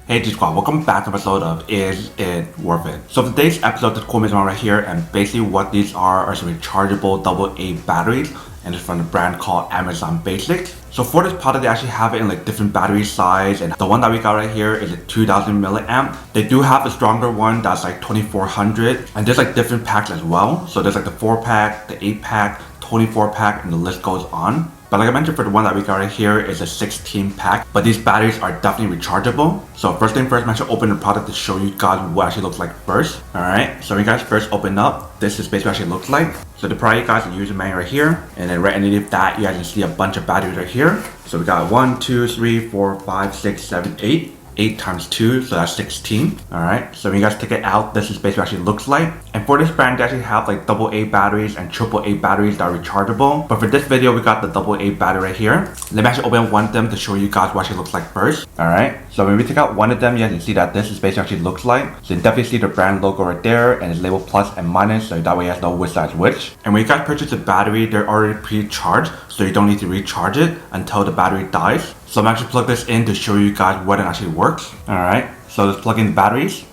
Hey G Squad, welcome back to an episode of Is It Worth It? So today's episode is Cool one right here, and basically what these are some rechargeable AA batteries, and it's from a brand called Amazon Basics. So for this product, they actually have it in like different battery size, and the one that we got right here is a 2000 milliamp. They do have a stronger one that's like 2400, and there's like different packs as well. So there's like the 4-pack, the 8-pack, 24-pack, and the list goes on. But like I mentioned, for the one that we got right here is a 16-pack, but these batteries are definitely rechargeable. So first thing first, I'm actually open the product to show you guys what it actually looks like first. Alright, so when you guys first open up, this is basically what it actually looks like. So the product, guys, the user manual right here, and then right underneath that, you guys can see a bunch of batteries right here. So we got 1, 2, 3, 4, 5, 6, 7, 8. 8 times 2, so that's 16. Alright, so when you guys take it out, this is basically what it actually looks like. And for this brand, they actually have like AA batteries and AAA batteries that are rechargeable. But for this video, we got the AA battery right here. Let me actually open one of them to show you guys what it actually looks like first. Alright, so when we take out one of them, you guys can see that this is basically what it actually looks like. So you definitely see the brand logo right there, and it's labeled plus and minus, so that way you guys know which side's which. And when you guys purchase a battery, they're already pre-charged, so you don't need to recharge it until the battery dies. So I'm actually plug this in to show you guys what it actually works. Alright, so let's plug in the batteries.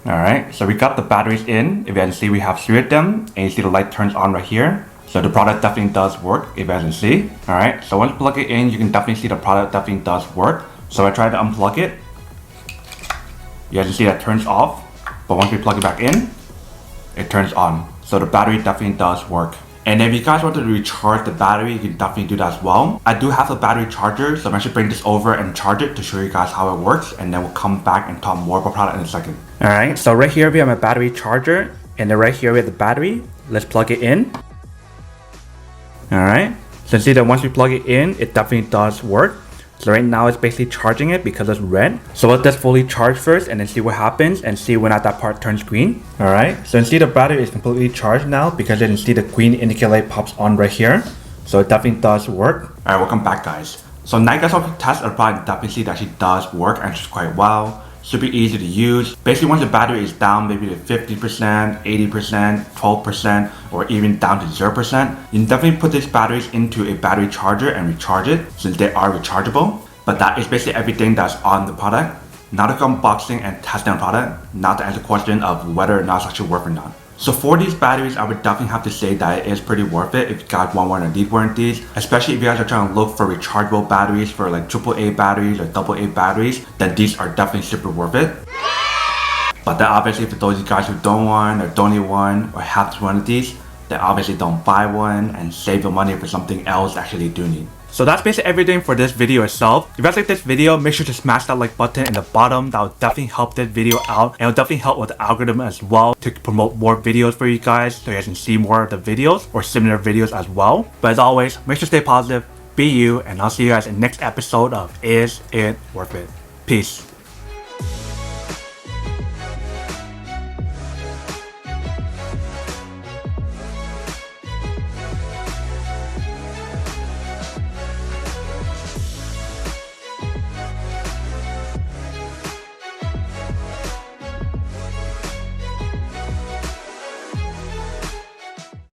Alright, so we got the batteries in. If you guys can see, we have 3 of them, and you see the light turns on right here. So the product definitely does work, if you guys can see. Alright, so once you plug it in, you can definitely see the product definitely does work. So I tried to unplug it. You guys can see that turns off, but once we plug it back in, it turns on. So the battery definitely does work. And if you guys want to recharge the battery, you can definitely do that as well. I do have a battery charger, so I'm actually bring this over and charge it to show you guys how it works, and then we'll come back and talk more about product in a second. Alright, so right here we have a battery charger, and then right here we have the battery. Let's plug it in. Alright, so you see that once we plug it in, it definitely does work. So right now it's basically charging it because it's red. So let this fully charge first and then see what happens and see when that part turns green. Alright, so you see the battery is completely charged now because you can see the green indicator light pops on right here. So it definitely does work. Alright, welcome back guys. So now you guys have to test the product, definitely see that actually does work and it's quite well. Super easy to use. Basically once the battery is down maybe to 50%, 80%, 12%, or even down to 0%, you can definitely put these batteries into a battery charger and recharge it since they are rechargeable. But that is basically everything that's on the product. Now to go unboxing and testing the product, now to answer the question of whether or not it's actually worth or not. So for these batteries, I would definitely have to say that it is pretty worth it if you guys want one or need one of these. Especially if you guys are trying to look for rechargeable batteries for like AAA batteries or AA batteries, then these are definitely super worth it. But then obviously for those of you guys who don't want or don't need one or have one of these, then obviously don't buy one and save your money for something else actually do need. So that's basically everything for this video itself. If you guys like this video, make sure to smash that like button in the bottom. That will definitely help this video out, and it will definitely help with the algorithm as well to promote more videos for you guys so you guys can see more of the videos or similar videos as well. But as always, make sure to stay positive, be you, and I'll see you guys in the next episode of Is It Worth It? Peace.